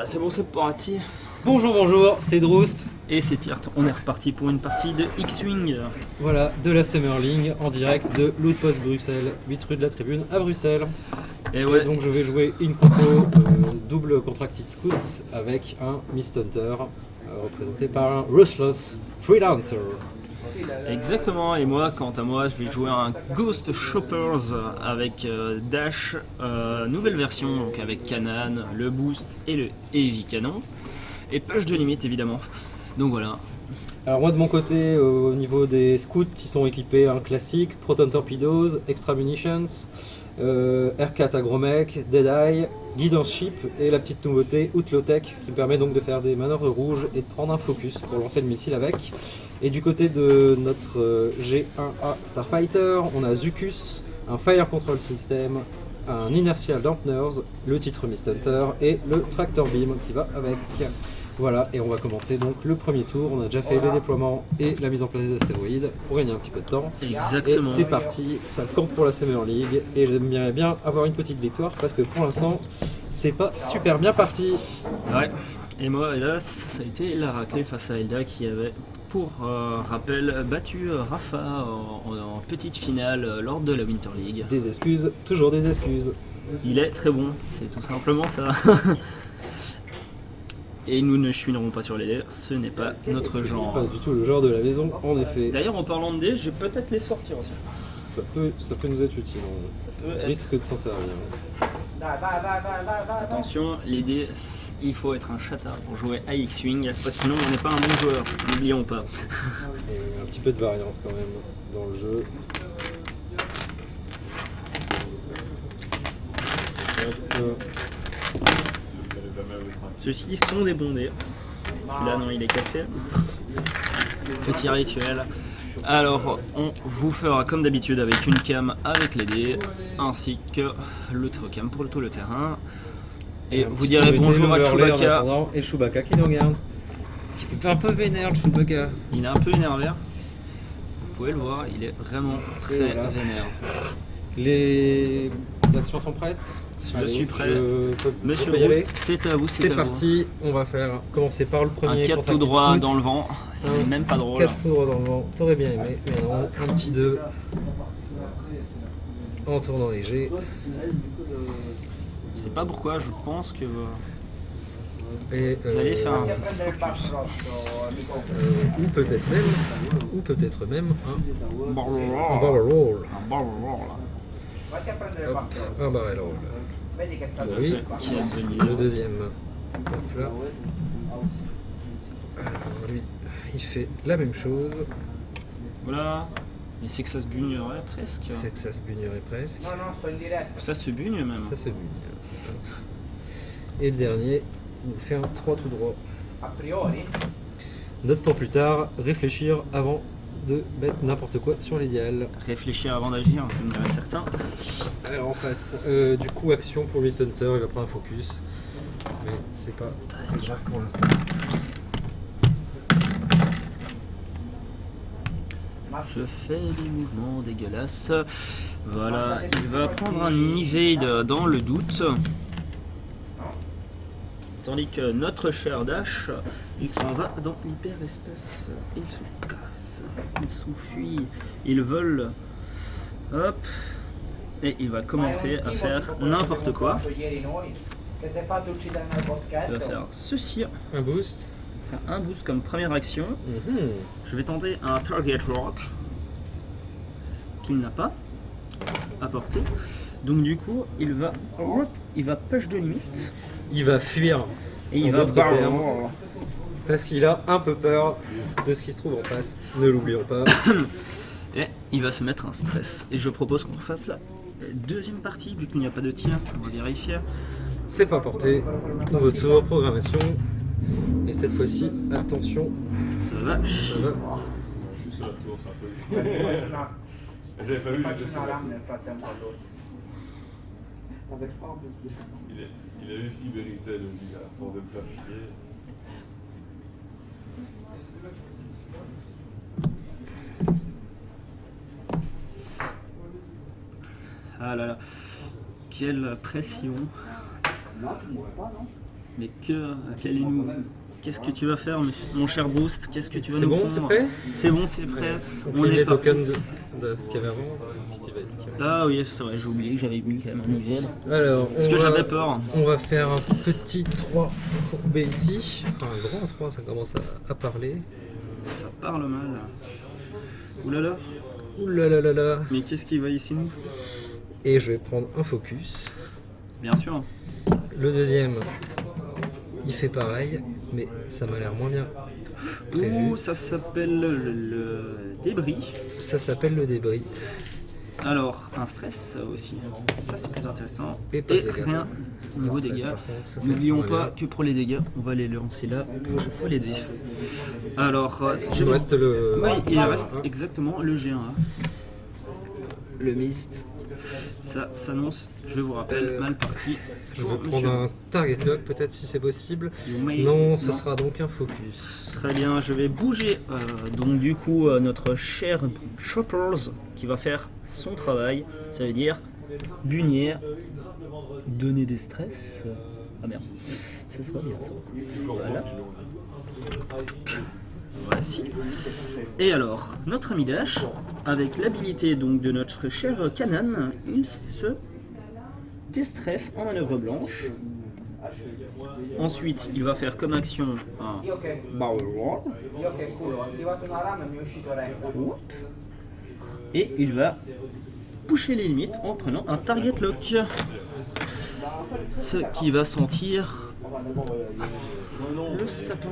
C'est bon, c'est parti. Bonjour, bonjour, c'est Droust. Et c'est Tirt, on est reparti pour une partie de X-Wing. Voilà, de la Summer League en direct de l'Outpost Bruxelles, 8 rue de la Tribune à Bruxelles. Et ouais, donc je vais jouer une compo double Contracted Scout avec un Mist Hunter représenté par un Ruthless Freelancer. exactement. Et moi, quant à moi, je vais jouer un Ghost Shoppers avec Dash, nouvelle version, donc avec Kanan, le Boost et le Heavy Canon. Et Push de limite évidemment. Donc voilà. Alors moi de mon côté, au niveau des scouts, ils sont équipés un classique, Proton Torpedoes, Extra Munitions, R4 Agromech, Deadeye, Guidance Ship et la petite nouveauté Outlotech qui permet donc de faire des manœuvres rouges et de prendre un focus pour lancer le missile avec. Et du côté de notre G1A Starfighter, on a Zucus, un Fire Control System, un Inertial Dampeners, le titre Mist Hunter et le Tractor Beam qui va avec. Voilà, et on va commencer donc le premier tour. On a déjà fait les déploiements et la mise en place des astéroïdes pour gagner un petit peu de temps. Exactement. Et c'est parti, ça compte pour la Summer League et j'aimerais bien avoir une petite victoire parce que pour l'instant, c'est pas super bien parti. Ouais. Et moi, hélas, ça a été la raclée face à Elda qui avait, pour rappel, battu Rafa en petite finale lors de la Winter League. Des excuses, toujours des excuses. Il est très bon, c'est tout simplement ça. Et nous ne chouinerons pas sur les dés, ce n'est pas notre genre. Pas du tout le genre de la maison, en effet. D'ailleurs, en parlant de dés, je vais peut-être les sortir aussi. Ça peut nous être utile. Ça peut On être... risque de s'en servir. Attention, les dés, il faut être un chatard pour jouer à X-Wing, parce que sinon on n'est pas un bon joueur, n'oublions pas. Et un petit peu de variance quand même dans le jeu. Hop. Ceux-ci sont des bons dés. Celui-là, non, il est cassé. Petit rituel. Alors, on vous fera comme d'habitude avec une cam avec les dés, ainsi que l'autre cam pour tout le terrain. Et vous direz bonjour à Chewbacca. Et Chewbacca qui nous regarde. Qui fait un peu vénère, le Chewbacca. Il est un peu énervé. Vous pouvez le voir, il est vraiment très vénère. Les actions sont prêtes. Je suis prêt. Monsieur y aller. Boost, c'est à vous, C'est parti. On va commencer par le premier. Un 4 tout droit dans le vent, c'est même pas drôle. 4 tout droit dans le vent, t'aurais bien aimé, mais non. Un petit 2 en tournant léger. Je sais pas pourquoi, je pense que Et vous allez faire un focus. ou peut-être même un barrel roll. Un barrel roll. Hop, un barrel roll. Oui, Qui a donné. le deuxième. Hop là. Alors lui, il fait la même chose. Voilà. Mais c'est que ça se bugnerait presque. C'est que ça se bugnerait presque. Ça se bugne même. Ça se bugne. Et le dernier, il nous fait un 3 tout droit. Note pour plus tard, réfléchir avant de mettre n'importe quoi sur l'idéal. Réfléchir avant d'agir, je me dirais certain. Alors en face, du coup action pour Mist Hunter, il va prendre un focus. Mais c'est pas très grave pour l'instant. Je fais des mouvements dégueulasses. Voilà, il va prendre un evade dans le doute. Tandis que notre cher Dash, il s'en va dans l'hyperespace. Il se casse, il s'enfuit, il vole. Hop. Et il va commencer à faire n'importe quoi. Il va faire ceci. Un boost. Faire un boost comme première action. Je vais tenter un target rock qu'il n'a pas apporté. Donc du coup, il va push de limite. Il va fuir. Et il en va d'autres termes, parce qu'il a un peu peur de ce qui se trouve en face. Ne l'oublions pas. Et il va se mettre un stress. Et je propose qu'on fasse la deuxième partie, vu qu'il n'y a pas de tir. On va vérifier. C'est pas porté. Nouveau tour, programmation. Et cette fois-ci, attention, Ça va. ça va. Je suis sur la tour, c'est un peu. J'avais pas vu, je sais pas. Il a vu ce qu'il méritait, donc il a pour de me faire chier. Ah là là. Quelle pression. Non, tu ne mourrais pas, non? Mais qu'allez-nous... Qu'est-ce que tu vas faire, mon cher Boost? Qu'est-ce que tu vas C'est nous bon, prendre? c'est prêt? C'est bon, c'est prêt. On On est les parti. tokens de ce qu'il y avait avant. Ah oui, c'est vrai, j'ai oublié que j'avais mis quand même un niveau. Alors, Parce que j'avais peur. on va faire un petit 3 courbé ici. Enfin, un grand 3, ça commence à parler. Ça parle mal. Ouh là là. Ouh là là là là. Mais qu'est-ce qui va ici, nous? Et je vais prendre un focus. Bien sûr. Le deuxième, il fait pareil, mais ça m'a l'air moins bien prévu. Ouh, ça s'appelle le débris. Ça s'appelle le débris. Alors, un stress aussi. Ça, c'est plus intéressant. Et pas de dégâts. rien au niveau Un stress, dégâts. par contre, ça, ça N'oublions va pas bien. que pour les dégâts, on va les lancer là. Il faut les dés. Alors, Il me reste le. Oui, il reste exactement le G1A. le mist. Ça s'annonce, je vous rappelle, mal parti. Je pour vais prendre monsieur. un target lock peut-être si c'est possible. You may- Non, ce sera donc un focus. Très bien, je vais bouger donc du coup notre cher Choppers qui va faire son travail. Ça veut dire bunir, donner des stress. Ah merde, ce sera bien ça. Voilà. Voici. Et alors, notre ami Dash, avec l'habilité donc de notre cher Kanan, il se déstresse en manœuvre blanche. Ensuite, il va faire comme action un barrel roll. Io che culo, ho attivato una lama e mi è uscito Rengar. Et il va pousser les limites en prenant un target lock. Ce qui va sentir le sapin.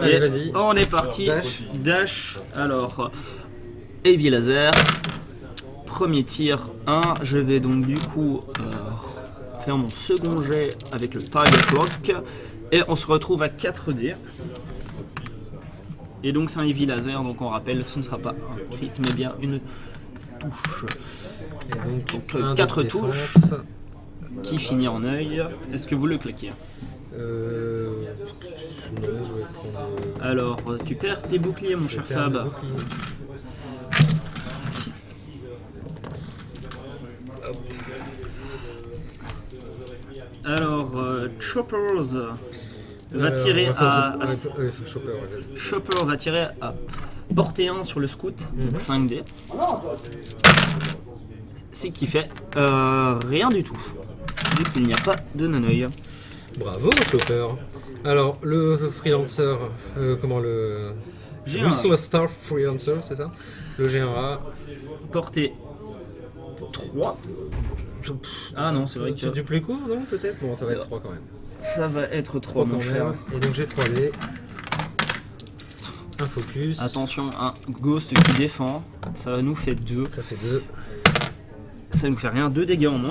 Allez, Et vas-y. on est parti. Dash. Dash. Alors, heavy laser. Premier tir 1. Je vais donc du coup faire mon second jet avec le target lock. Et on se retrouve à 4 dés. Et donc c'est un heavy laser, donc on rappelle, ce ne sera pas un crit, mais bien une touche. Et donc, Donc, un 4 de touches. défense. Qui finit en œil. Est-ce que vous le claquez? Non, je vais prendre. Alors, tu perds tes boucliers, mon je vais cher faire le Fab. bouclier. Alors, Choppers va tirer on va à. commencer- ouais, faut le chopper, ouais, vas-y. Chopper va tirer à portée 1 sur le scout, donc 5D. C'est qui fait rien du tout, vu qu'il n'y a pas de non-œil. Bravo, chopper. Alors, le freelancer, comment le. J'ai un Ruthless Star Freelancer, c'est ça? Le G1A. portée 3. Ah non, c'est vrai C'est que du plus court, non? Peut-être? Bon, ça va être 3 quand même. ça va être 3, 3 mon quand cher. même. Et donc j'ai 3D. Un focus. Attention, un ghost qui défend, ça nous fait 2. Ça fait 2. Ça nous fait rien, 2 dégâts en moins.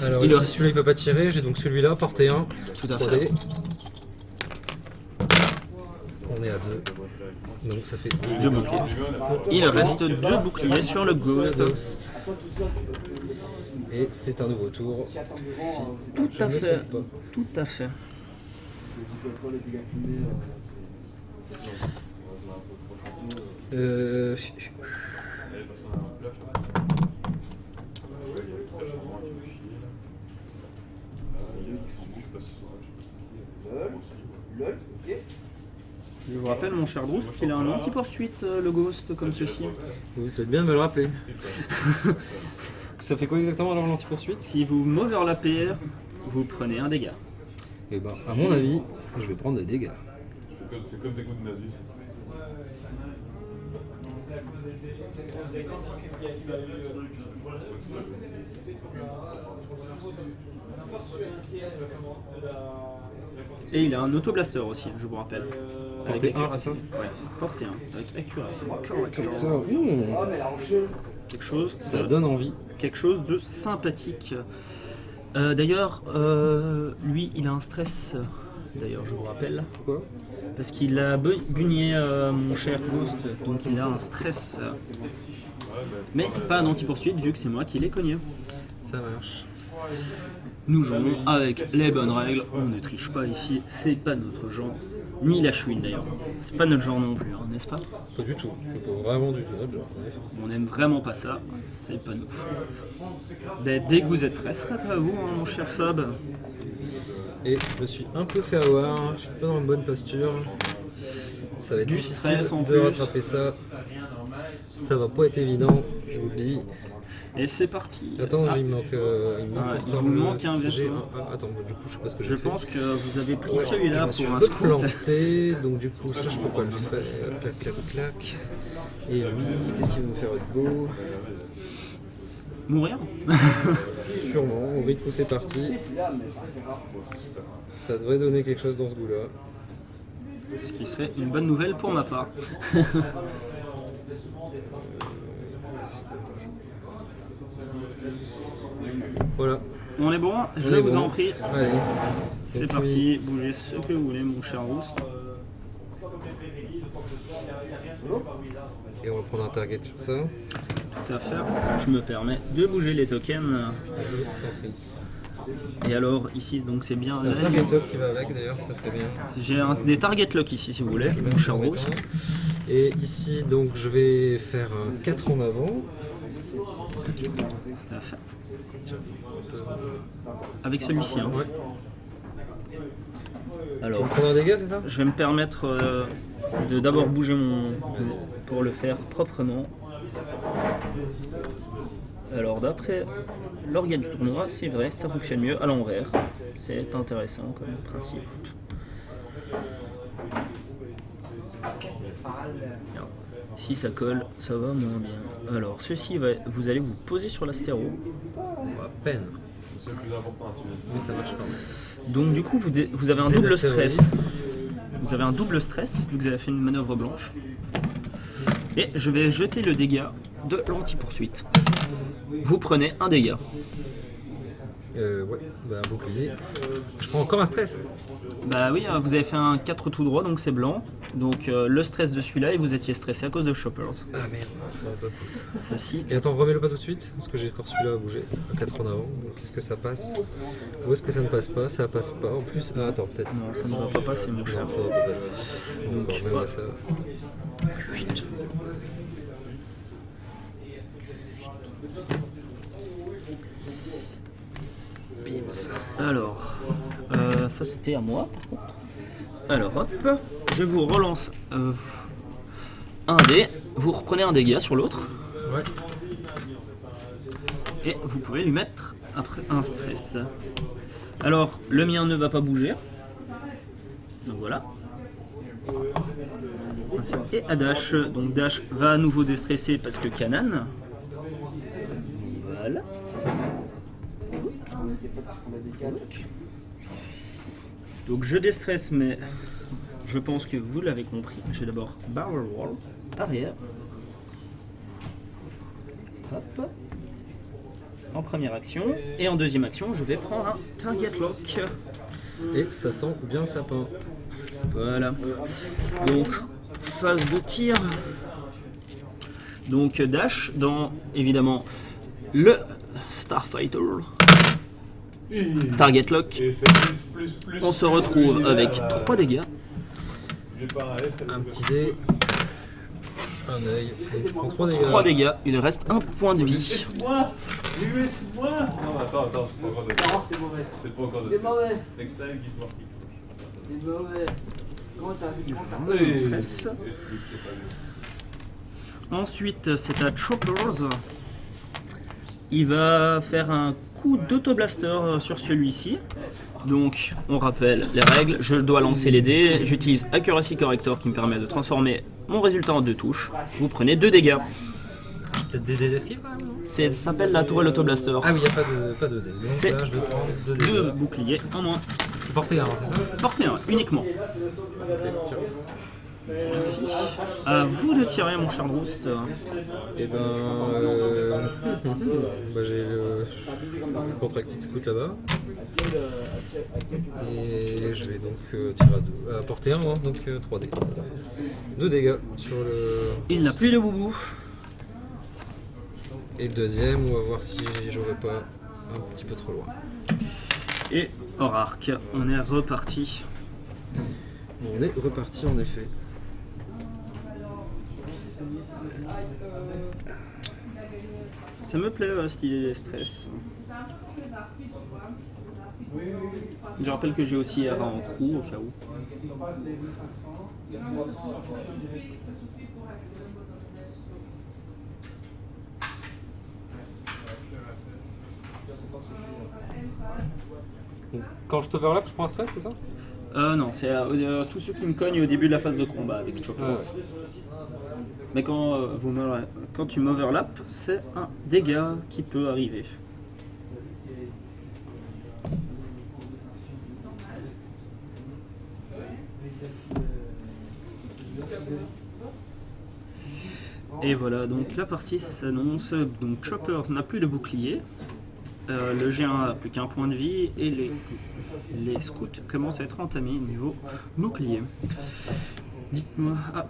Alors Il ici, reste- celui-là il peut pas tirer. J'ai donc celui-là, portée 1. Tout à 3D. fait. On est à 2. Donc ça fait 2 boucliers. Il reste 2 boucliers sur le ghost. Ghost. Et c'est un nouveau tour. Tout Je à ne me fait. trompe pas. Tout à fait. Euh, Je vous rappelle, mon cher Bruce, qu'il a un anti-poursuite, le ghost, comme ceci. Vous faites bien de me le rappeler. Ça fait quoi exactement alors l'anti-poursuite? Si vous m'overlappez, vous prenez un dégât. Et ben, à mon avis, je vais prendre des dégâts. C'est comme des coups de nazi. Et il a un auto-blaster aussi, je vous rappelle. Portée 1, accuracy. c'est ça? Ouais, portée 1, avec accuracy. Quelque chose, Ça donne envie. quelque chose de sympathique. D'ailleurs, lui, il a un stress. D'ailleurs, je vous rappelle. Pourquoi? Parce qu'il a bugné mon cher Ghost, donc il a un stress. Mais pas un anti-poursuite, vu que c'est moi qui l'ai cogné. Ça marche. Nous jouons avec les bonnes règles, on ne triche pas ici, c'est pas notre genre. Ni la chouine d'ailleurs. C'est pas notre genre non plus, hein, n'est-ce pas? Pas du tout. C'est pas vraiment du tout notre genre. Ouais. On n'aime vraiment pas ça, c'est pas nous. Dès que vous êtes prêt, ce sera à vous, hein, mon cher Fab. Et je me suis un peu fait avoir, je suis pas dans une bonne posture. Ça va être Du difficile stress en de plus. rattraper ça. Ça va pas être évident, je vous le dis. Et c'est parti. Attends, il me manque, il encore vous le manque un CG. vaisseau. Attends, du coup, je sais pas ce que Je j'ai fait. pense que vous avez pris Je celui-là me suis pour un un peu scout. planté, donc du coup, ça je peux pas le faire. Clac, clac, clac. Et lui, qu'est-ce qu'il va nous faire de beau? Mourir. Sûrement, au rythme où c'est parti. Ça devrait donner quelque chose dans ce goût-là. Ce qui serait une bonne nouvelle pour ma part. Voilà. On est bon, je est vous bon. en prie. Allez. C'est Donc, parti, bougez ce que vous voulez, mon cher Rousse. Et on va prendre un target sur ça. Tout à fait. Je me permets de bouger les tokens. Et alors, ici, donc c'est bien Il y a un là. target lock qui va avec d'ailleurs, ça serait bien. J'ai des target lock ici, si vous voulez, mon cher Rousse. Et ici, donc, je vais faire un 4 en avant. Tout à fait. Avec celui-ci. Hein. Ouais. Je Alors, vais prendre un dégât, c'est ça? je vais me permettre de d'abord bouger pour le faire proprement. Alors, d'après l'organe du tournoi, c'est vrai, ça fonctionne mieux à l'envers. C'est intéressant comme principe. Si ça colle, ça va moins bien. Alors, ceci, vous allez vous poser sur l'astéro. À peine. C'est le plus important, tu veux. Mais ça marche quand même. Donc, du coup, vous avez un Des double astéroïdes. stress. Vous avez un double stress, vu que vous avez fait une manœuvre blanche. Et je vais jeter le dégât de l'anti-poursuite. Vous prenez un dégât. Ouais, bah bouclier. Je prends encore un stress. Bah oui, vous avez fait un 4 tout droit, donc c'est blanc. Donc le stress de celui-là, et vous étiez stressé à cause de Shoppers. Ah merde, pas cool. Ceci. Et attends, remets-le pas tout de suite, parce que j'ai encore celui-là à bouger, à 4 en avant. Donc est-ce que ça passe? Ou est-ce que ça ne passe pas? Ça passe pas. En plus, ah attends, peut-être. Non, ça ne va pas passer, mon cher. Non, ça va pas passer. Donc, Donc, remets-moi ça. Alors, ça c'était à moi par contre. Alors hop, je vous relance un dé, vous reprenez un dégât sur l'autre Ouais. et vous pouvez lui mettre après un stress. Alors le mien ne va pas bouger, donc voilà. Et à Dash, donc Dash va à nouveau déstresser parce que Kanan. Voilà. Donc je déstresse, mais je pense que vous l'avez compris. Je vais d'abord barrel roll arrière. Hop. En première action. Et en deuxième action, je vais prendre un target lock. Et ça sent bien le sapin. Voilà. Donc phase de tir. Donc Dash dans évidemment le Starfighter. Target lock. Et c'est plus. On se retrouve avec 3 dégâts. J'ai pas un F, ça Un me petit dé. Un œil. Donc je prends 3 dégâts. 3 dégâts, il reste 1 point de vie. Moi J'ai eu moi Non, attends, c'est pas encore de Non, c'est mauvais. C'est pas encore de C'est mauvais. Next time, guide-moi. C'est mauvais. Comment t'as vu? Stress. Ensuite, c'est à Choppers. Il va faire un coup d'autoblaster sur celui-ci. Donc, on rappelle les règles. Je dois lancer les dés. J'utilise Accuracy Corrector qui me permet de transformer mon résultat en 2 touches. Vous prenez 2 dégâts. Peut-être des dés d'esquive quand même, non? Ça s'appelle la tourelle autoblaster. Ah oui, il n'y a pas de dés. Donc C'est là, je vais prendre 2 2 dégâts. boucliers en moins. C'est porté 1, c'est ça? Portez un, uniquement. Tiens. Merci. À vous de tirer, mon cher Droust. Et ben. Bah, j'ai le Contracted Scout là-bas. Et je vais donc tirer à portée 1, hein, donc 3 dés. 2 dégâts sur le. Il n'a plus de boubou. Et le deuxième, on va voir si j'aurais pas un petit peu trop loin. Et hors arc, on est reparti. On est reparti en effet. Ça me plaît, style stress. Je rappelle que j'ai aussi RA en trou au cas où. Donc, quand je t'overlap, je prends un stress, c'est ça? Non, c'est tous ceux qui me cognent au début de la phase de combat avec Choppers. Ouais. Mais quand tu m'overlappes, c'est un dégât qui peut arriver. Et voilà, donc la partie s'annonce. Donc Choppers n'a plus de bouclier. Le G1 a plus qu'un point de vie et les scouts commencent à être entamés niveau bouclier. Dites-moi. Ah.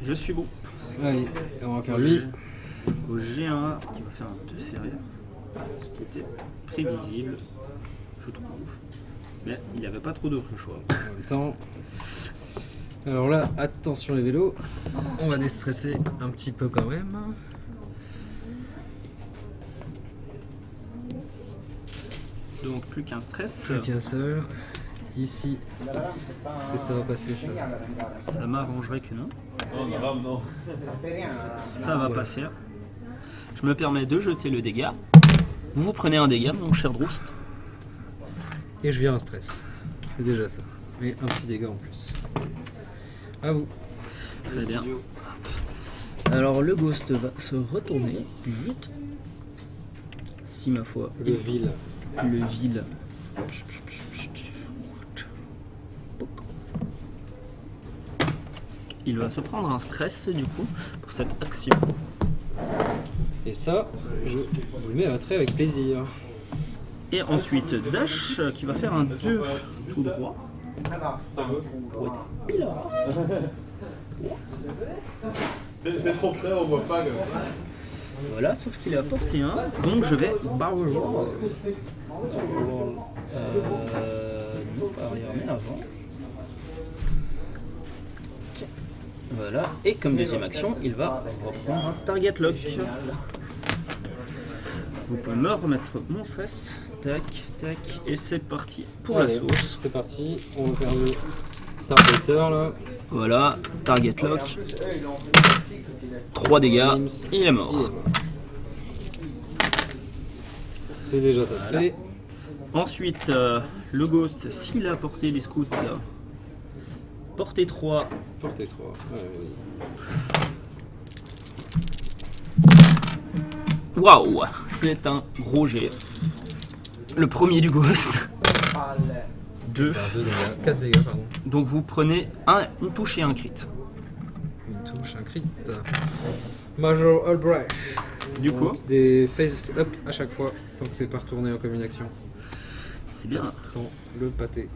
Je suis bon. Allez, on va faire lui. Au G1 qui va faire un 2 serré. Ce qui était prévisible, je trouve. Mais il n'y avait pas trop d'autres choix. En même temps. Alors là, attention les vélos. On va déstresser un petit peu quand même. Donc plus qu'un stress. Plus qu'un seul. Ici, est-ce que ça va passer ça? Ça m'arrangerait que non. Non, la rame, non. Ça va passer. Je me permets de jeter le dégât. Vous prenez un dégât, mon cher Droust. Et je viens un stress. C'est déjà ça. Et un petit dégât en plus. À vous. Très bien. Alors le Ghost va se retourner vite. Si ma foi. Le vil. Le vil. Il va se prendre un stress du coup pour cette action. Et ça, je vous le mets à trait avec plaisir. Et ensuite Dash qui va faire un 2 tout droit. Pour être pile là. C'est trop près, on voit pas. Voilà, sauf qu'il est à portée 1. Donc je vais barrel roll. Non, pas arrière mais avant. Voilà, et comme deuxième action, il va reprendre un target lock. Vous pouvez me remettre mon stress. Tac, tac, et c'est parti pour la Allez, sauce. C'est parti, on va faire le starter là. Voilà, target lock. 3 dégâts, il est mort. C'est déjà ça de Voilà. fait. Ensuite, le Ghost, s'il a porté les scouts, portée 3. Portée 3. Waouh, c'est un gros jet. Le premier du Ghost. 2. 2 dégâts, 4 dégâts, pardon. Donc vous prenez une touche et un crit. Une touche, un crit. Major Albrecht. Du coup, Donc, des face up à chaque fois, tant que c'est pas retourné comme une action. c'est bien. Sans le pâté.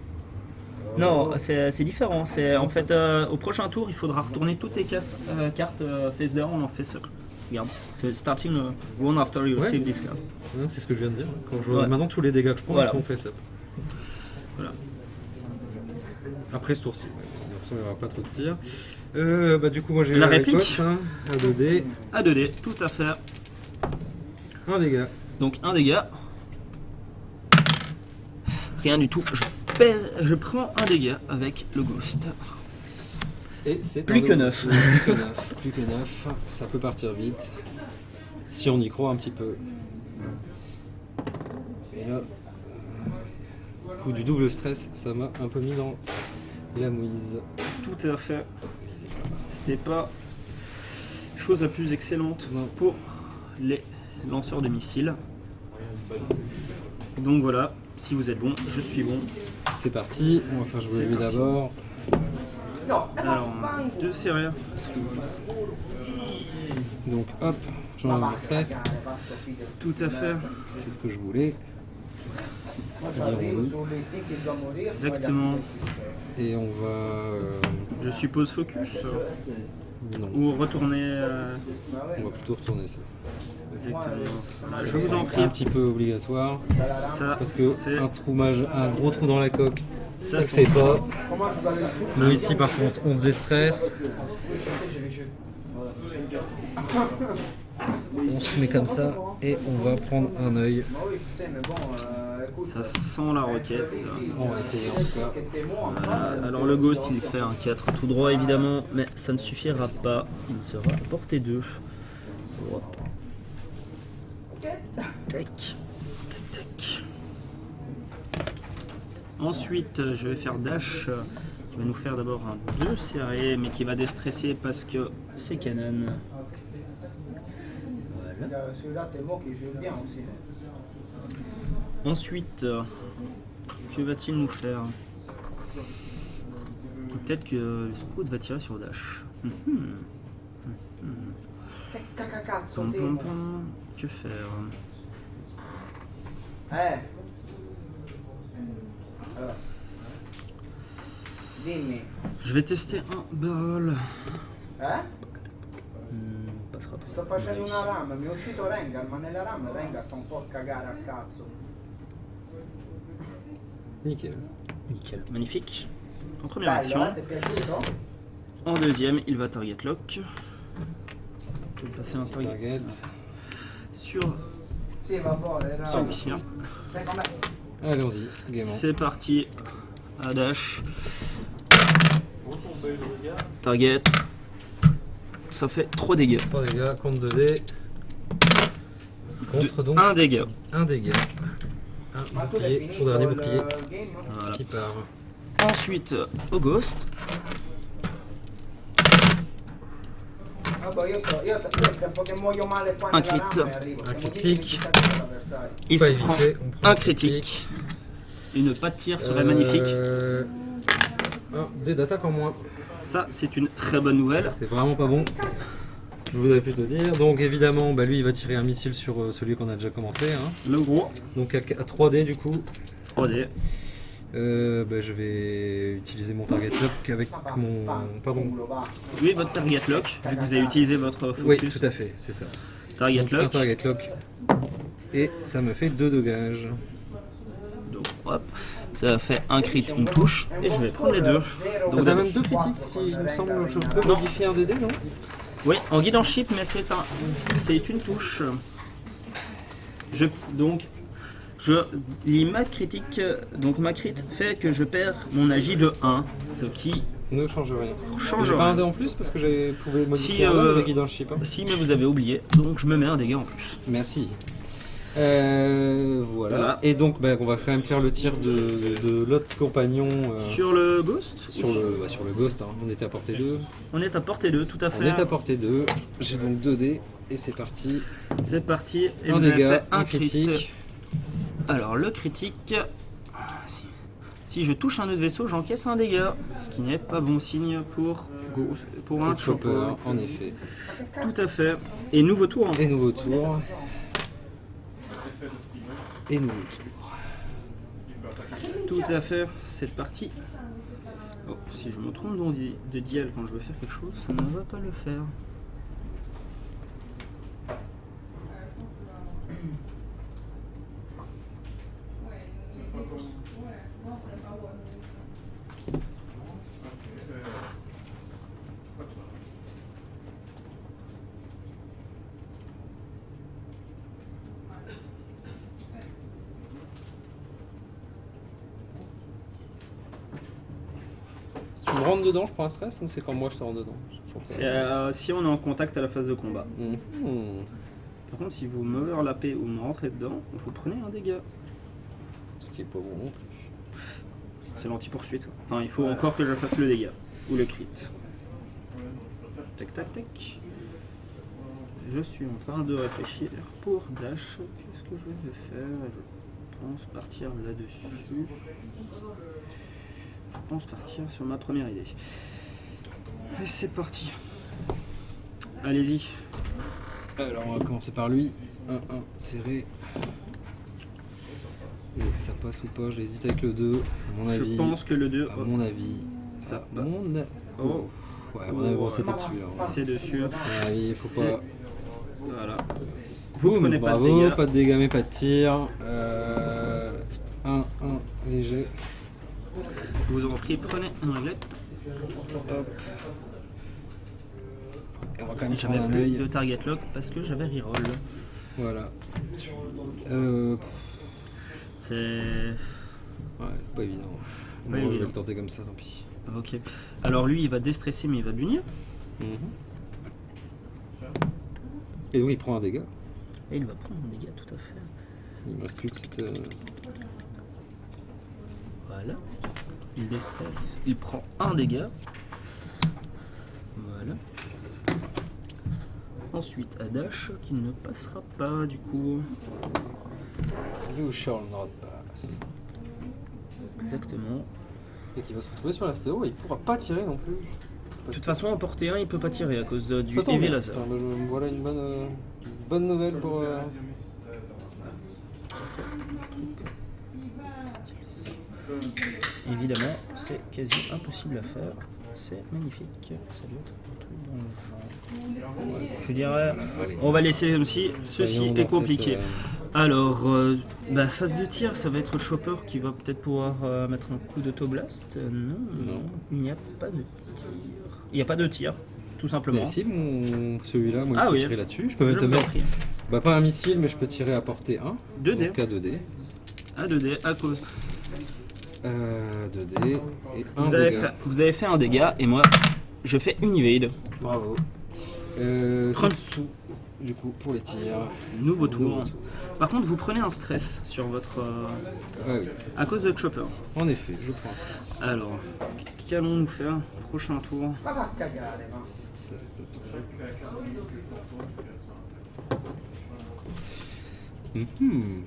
Non, c'est différent. C'est en fait au prochain tour, il faudra retourner toutes tes cartes face down en face up. Regarde, c'est starting one after you receive this card. Non, c'est ce que je viens de dire. Quand je... Ouais. Maintenant, tous les dégâts que je prends Voilà. sont face up. Voilà. Après ce tour-ci. De toute façon, il n'y aura pas trop de tirs. Du coup, moi j'ai La la réplique. récolte, hein, à 2D. À 2D, tout à fait. Un dégât. Donc un dégât. Rien du tout. Je prends un dégât avec le Ghost. Et c'est Plus un que nouveau. 9. Plus que 9. Ça peut partir vite. Si on y croit un petit peu. Et là, le coup du double stress, ça m'a un peu mis dans la mouise. Tout à fait. C'était pas chose la plus excellente pour les lanceurs de missiles. Donc voilà, si vous êtes bon, je suis bon. C'est parti, on va faire jouer C'est lui parti. d'abord. Alors, 2 serrures. Donc hop, j'enlève mon stress. Tout à fait. C'est ce que je voulais. Exactement. Et on va... Je suppose focus. non, Ou retourner. on va plutôt retourner ça. Exactement. Je vous en prie. Un petit peu obligatoire. Ça, Parce que c'est- un gros trou dans la coque, ça le fait pas. Comment je dois le faire? Nous ici par contre, on se déstresse. On se met comme ça et on va prendre un œil. Bah oui, je sais, mais bon, écoute. Ça sent la roquette. On va essayer en tout cas. Voilà. Alors le ghost il fait un 4 tout droit évidemment, mais ça ne suffira pas. Il sera à portée 2. Hop. Tac, tac, tac. Ensuite, je vais faire dash qui va nous faire d'abord un 2 serré, mais qui va déstresser parce que c'est canon. Voilà. Celui-là, t'es mort qui joue bien aussi. Ensuite, que va-t-il nous faire? Peut-être que le scout va tirer sur dash. Cazzo, Pom, te. pom, pom. Que faire? Allora. Dimmi. Je vais tester un barrel. Passera pas. Sto facendo una ram, mi è uscito Rengar, ma nella ram Rengar fa un po' cagare a cazzo. Nickel. Nickel, magnifique. En première Bello, action. ti è piaciuto? En deuxième, il va target lock. Je vais passer un target Target. sur Sì, va buono, era. celui-ci. Sai com'è? Allons-y, gaiement. C'est parti. À dash. Target. Ça fait 3 dégâts. 3 dégâts contre 2 dés. Contre donc 1 dégât. 1 dégât. Un Ma tu l'hai bouclier, son finito dernier il bouclier game? Voilà. qui part. Ensuite, au ghost. Vabbè, io il tempo che muoio male qua Un nella crit. ram arrivo. Un Siamo critique. 10 avversari. Il Pas se prend évité, on prend un critique. Une pas de tir serait magnifique. Un dé d'attaque en moins. Ça, c'est une très bonne nouvelle. C'est vraiment pas bon. Je voudrais plus le dire. Donc évidemment, bah, lui il va tirer un missile sur celui qu'on a déjà commenté. Hein. Le gros. Donc à 3D du coup. 3D. Bah, je vais utiliser mon target lock avec mon. Pardon. Culo, va. Lui, votre target lock, vu que vous avez utilisé votre Oui, focus. tout à fait, c'est ça. Target Donc, un lock. target lock. Et ça me fait 2 dommages. Donc, hop. Ça fait un crit, une touche. Et je vais prendre les deux. Ça Donc, fait même 2 critiques, si il me semble. Je peux modifier un DD, non? oui, en guide en chip, mais c'est une touche. Donc, je lis ma critique. Donc, ma crit fait que je perds mon agi de 1, ce qui Ne change rien. change J'ai pas un rien. dé en plus parce que j'ai pouvais modifier Si, un dé avec Guidance. Hein. Si, mais vous avez oublié, donc je me mets un dégât en plus. Merci. Voilà. Voilà. Et donc, bah, on va quand même faire le tir de l'autre compagnon Sur le ghost sur le ghost. Hein. On était à portée 2. On est à portée 2, tout à On fait. est à portée 2. J'ai donc 2 dés et c'est parti. C'est parti. Et Un vous avez dégât, fait un crit. critique. Alors, le critique. Si je touche un autre vaisseau, j'encaisse un dégât. Ce qui n'est pas bon signe pour un chopper. Chopper, en effet. Tout à fait. Et nouveau tour. Et nouveau tour. Et nouveau tour. Tout à fait. Cette partie. Oh, si je me trompe de dial quand je veux faire quelque chose, ça ne va pas le faire. Si tu me rentres dedans, je prends un stress ou c'est quand moi je te rentre dedans? C'est si on est en contact à la phase de combat. Mhm. Par contre, si vous m'overlappez ou me rentrez dedans, vous prenez un dégât. Ce qui est pas bon non plus. C'est l'anti-poursuite. Enfin, il faut encore que je fasse le dégât. Ou le crit. Tac, tac, tac. Je suis en train de réfléchir pour dash. Qu'est-ce que je vais faire? Je pense partir là-dessus. Je pense partir sur ma première idée. Et c'est parti. Allez-y. Alors on va commencer par lui. 1-1 serré. Et ça passe ou pas? J'hésite avec le 2. À mon avis. Je pense que le 2... À mon avis. Ça à mon a- Oh. Ouais, à mon avis, bon, c'était dessus. Hein. C'est dessus. À mon avis, il faut pas. Voilà. Vous Boum, prenez pas de bravo, dégâts. pas de dégâts mais pas de tir. 1-1 léger. vous en prie, prenez une réglette. On va quand même J'avais prendre un plus œil. de target lock parce que j'avais reroll. Voilà. C'est... Ouais, c'est pas évident. Pas Bon, je vais évident. le tenter comme ça, tant pis. Ok. Alors lui, il va déstresser, mais il va d'unir. Et oui, il prend un dégât. Et il va prendre un dégât, tout à fait. Il me reste plus que cette, Voilà. Il déstresse. Il prend un dégât. Voilà. Ensuite, Adash, qui ne passera pas, du coup. You shall not pass. Exactement. Et qui va se retrouver sur la stéo et il pourra pas tirer non plus. De toute façon, en portée 1, il peut pas tirer à cause du Ça tombe heavy bien. laser. Enfin, voilà une bonne nouvelle pour. Évidemment, c'est quasi impossible à faire. C'est magnifique. Ça doit être un truc dans le genre. Ouais, je dirais, on va laisser aussi. Ceci Voyons est dans compliqué. cette, Alors, phase de tir, ça va être Chopper qui va peut-être pouvoir mettre un coup d'autoblast. Non, il n'y a pas de tir. Il n'y a pas de tir, tout simplement. Mais si, celui-là, moi Ah je peux oui. tirer là-dessus. Je peux Je même te vous en mettre. prie. Bah, pas un missile, mais je peux tirer à portée 1. 2D. Donc à 2D. À 2D, à cause. 2D et 1 Vous avez fait un dégât et moi, je fais une evade. Bravo. Prends- Sous, du coup, pour les tirs. Nouveau tour. Nouveau tour. Par contre, vous prenez un stress sur votre. Ouais, oui. À cause de Chopper. En effet, je prends ça. Alors, qu'allons-nous faire? Prochain tour. Ma va a cagare, ma. Mhm.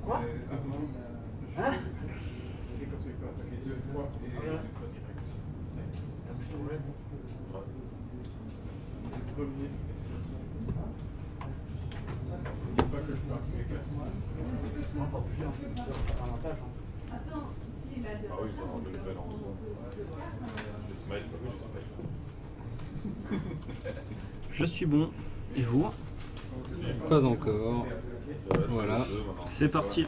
Quoi? Hein? Ah oui, dans le nouvel endroit. Je smite, bah oui, je smite. Je suis bon. Et vous? Pas encore. Voilà. C'est parti.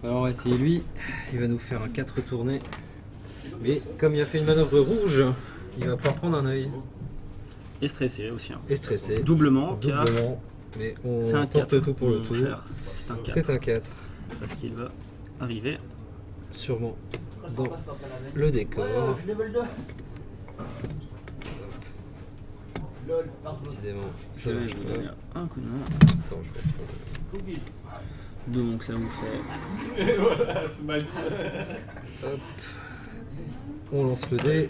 Alors on va essayer lui. Il va nous faire un 4 tournées. Mais comme il a fait une manœuvre rouge, il va pouvoir prendre un œil. Et stressé aussi. Hein. Et stressé. Doublement, car Doublement. Mais on c'est un tente 4. tout pour le mon tout. cher. C'est un 4. C'est un 4. Parce qu'il va arriver. Sûrement dans le décor. Décidément, Je ça vais marche vous pas. donner un coup de main. Attends, je vais Donc ça vous fait. Voilà, smite. On lance le dé.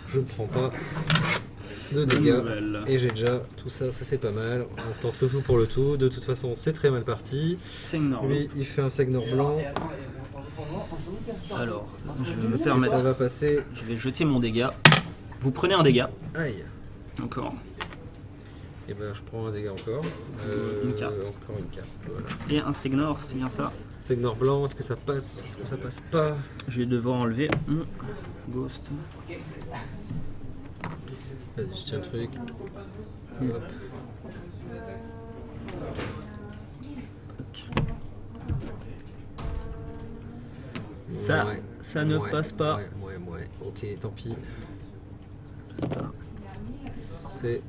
Je ne prends pas de Bonne dégâts. nouvelle. Et j'ai déjà tout ça, ça c'est pas mal. On tente le tout pour le tout. De toute façon, c'est très mal parti. C'est normal. Lui, il fait un Segnor blanc. Alors, je vais me Et ça permettre. va passer. Je vais jeter mon dégât. Vous prenez un dégât. Aïe. Encore. Et ben, je prends un dégât encore. Une carte. Encore une carte. Voilà. Et un Segnor, c'est bien ça. Segnor blanc, est-ce que ça passe? Est-ce que ça passe pas? Je vais devoir enlever mon Ghost. Vas-y, je tiens le truc. Hop. Ça, Ouais, ça ne ouais, passe pas. Ouais. Ok, tant pis. C'est pas- C'est.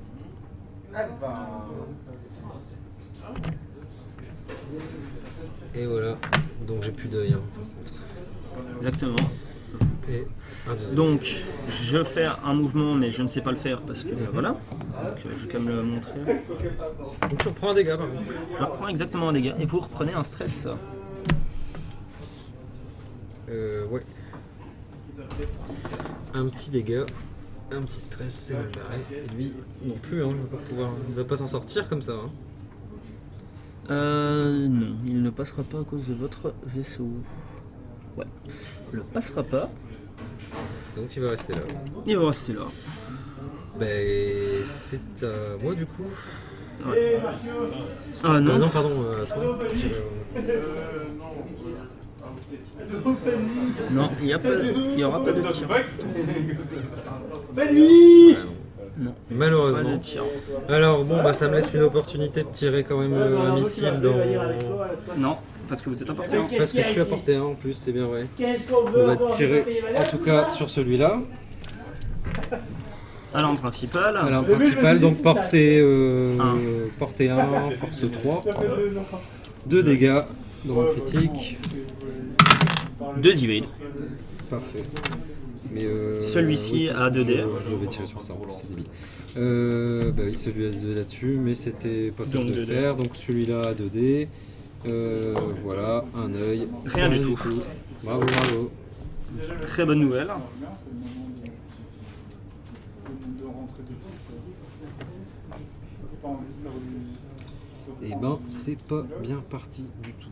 Et voilà. Donc j'ai plus d'œil. Hein. Exactement. Et un deuxième. Donc, je fais un mouvement, mais je ne sais pas le faire parce que voilà. Donc, je vais quand même le montrer. Donc tu reprends un dégât par contre. Je reprends exactement un dégât et vous reprenez un stress. Ouais. Un petit dégât. Un petit stress, c'est mal barré. Et lui, non plus, hein, il va pas s'en sortir comme ça. Hein. Non, il ne passera pas à cause de votre vaisseau. Ouais, il ne passera pas. Donc il va rester là. Il va rester là. Ben, c'est à moi du coup. Ah non, Non, pardon, à toi. Non, il y aura pas de tir. Non, pas Malheureusement. de tir. Alors bon, bah ça me laisse une opportunité de tirer quand même un missile dans... Non, parce que vous êtes apporté. Parce que je suis à portée 1 en plus, c'est bien vrai. On va tirer en tout cas sur celui-là. À l'arme principale. À l'arme principale, donc portée 1, force 3. 2 dégâts dans mon critique. 2 evade. Parfait. Mais Celui-ci a 2D. Je devais tirer sur ça en plus, c'est débile. Bah oui, celui a 2 là-dessus, mais c'était pas ça que Donc je 2D. devais faire. Donc celui-là a 2D. Voilà, un œil. Rien du tout. Bravo, bravo. Très bonne nouvelle. Et ben, c'est pas bien parti du tout.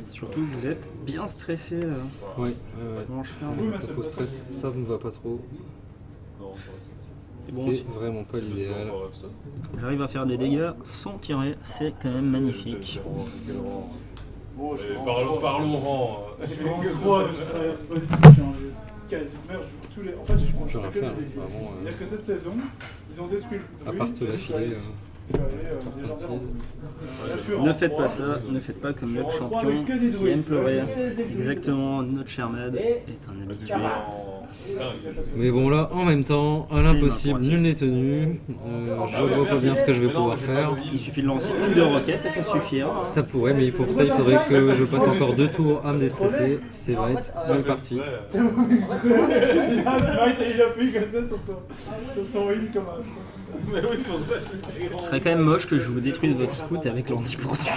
Surtout que vous êtes bien stressé là. Ouais, Mon cher. Au stress, ça ne va pas trop. Et bon, C'est vraiment pas l'idéal. j'arrive à faire des dégâts sans tirer, c'est quand même magnifique. Parlons rang. Plus rien faire, vraiment. C'est-à-dire que cette saison, ils ont détruit le À part te la filer. Ne faites pas ça, ne faites pas comme notre champion qui aime pleurer. Exactement, notre cher Med est un habitué. Mais bon, là, en même temps, à l'impossible, nul n'est tenu. Je vois pas bien ce que je vais pouvoir faire. Il suffit de lancer une de roquettes et ça suffira. Ça pourrait, mais pour ça, il faudrait que je passe encore 2 tours à me déstresser. C'est vrai, mal parti. Il a pris comme ça sur son wheel comme un. Ce serait quand même moche que je vous détruise votre scout avec l'anti-poursuite.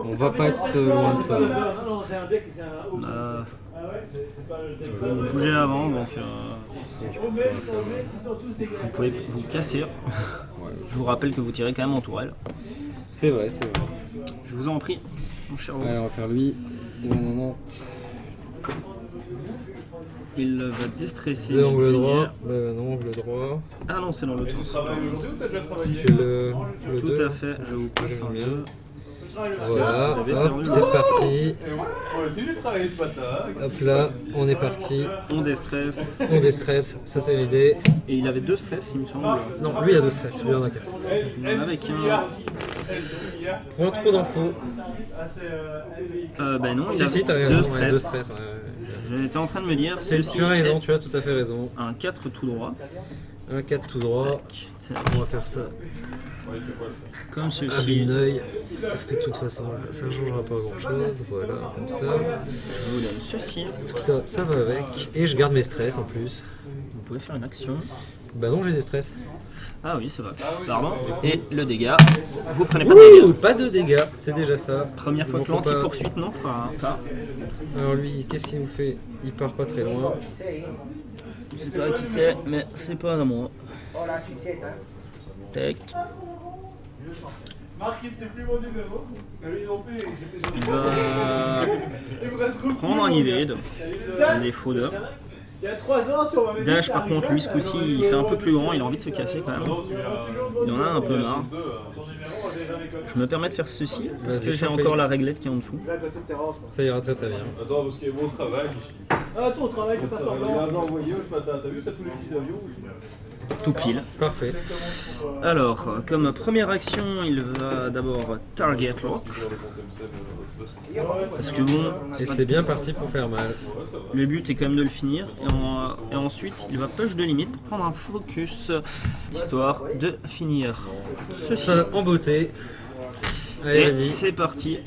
On va pas être loin de ça. Vous bougez avant, donc vous pouvez vous casser. Je vous rappelle que vous tirez quand même en tourelle. C'est vrai, c'est vrai. Je vous en prie, mon cher Allez, on va faire lui. 2,90. Il va déstresser. 2 angle une droit. lumière. Bah non, angle droit. Ah non, c'est dans l'autre sens. Aujourd'hui ou t'as déjà travaillé? Je fais le Tout 2. à fait, je vous passe un Bien. 2. Voilà, Vous avez hop, perdu. c'est parti. Moi aussi j'ai travaillé ce matin. Hop là, on est parti. On déstresse. On déstresse, ça c'est l'idée. Et il avait 2 stress, il me semble. Non, lui il a 2 stress, lui il en a 4. Il en a avec un. Pour un trou d'info. Ben non, il Si, avait si, t'as 2 raison, ouais, 2 stress. stress. Ouais. J'étais en train de me dire, Tu ceci as raison, est tu as tout à fait raison. un 4 tout droit. Un 4 tout droit. Tac, On va faire ça comme à ceci. vue d'œil. Parce que de toute façon, ça ne changera pas grand chose. Voilà, comme ça. Je vous donne ceci. Tout ça, ça va avec. Et je garde mes stress en plus. Vous pouvez faire une action. Bah non, j'ai des stress. Ah oui, c'est vrai. Pardon. Et le dégât. Vous prenez pas de Ouh, dégâts. pas de dégâts, c'est déjà ça. Première fois Il que m'en faut pas. l'anti-poursuite non fera pas. Alors lui, qu'est-ce qu'il nous fait? Il part pas très loin. Ci sei? Je sais pas qui c'est, mais c'est pas à moi. Oh là, ci siete? Tac. Marc, c'est plus mon numéro. Il va prendre un evade. Un défaut de. Il y a 3 ans, si on m'avait dit Dash, que par t'arrivais, contre, lui, ce coup-ci, il fait un peu plus grand. Il a envie de se casser quand même. Il en a un peu marre. Je me permets de faire ceci parce Vas-y, que je j'ai t'en prie. encore la réglette qui est en dessous. Là, toi, t'es terrasse. Ça ira très très bien. Attends, parce qu'il y a mon travail ici. Ah, toi, au travail, fais pas Il semblant. m'a envoyé ce matin. T'as vu ça tous les petits avions? Tout pile. Parfait. Alors, comme première action, il va d'abord target lock. Parce que bon, Et c'est bien parti pour faire mal. le but est quand même de le finir. Et ensuite, il va push de limite pour prendre un focus, histoire de finir ceci. Ça en beauté. Allez, Et vas-y. c'est parti.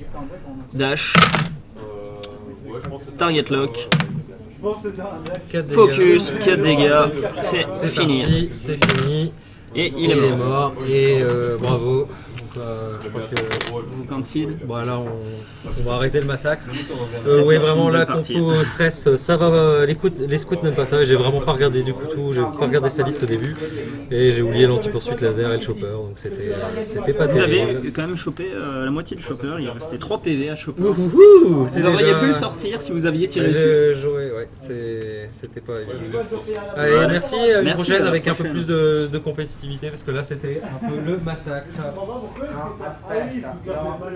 Dash, Ouais, je pense que c'est target lock, Je pense que c'était un mec. 4 dégâts. focus, 4 dégâts, c'est C'est fini. parti, c'est fini. Et il est mort. Et bravo. Donc, je crois que Vous concede. bon, là on va arrêter le massacre. C'est Oui, une vraiment belle la partie. compo stress, ça va. Les scouts n'aiment pas ça. J'ai vraiment pas regardé du coup tout. J'ai pas regardé sa liste au début. Et j'ai oublié l'anti-poursuite laser et le chopper. Donc c'était pas Vous avez terrible. quand même chopé la moitié de chopper. Il restait 3 PV à chopper. Wouhou, c'est Vous auriez déjà- pu le sortir si vous aviez tiré dessus. J'ai joué, ouais, c'était pas évident. Allez, Voilà. merci, à une Merci, prochaine à la avec un peu prochaine. plus de compétitivité parce que là c'était un peu le massacre. No, aspetta.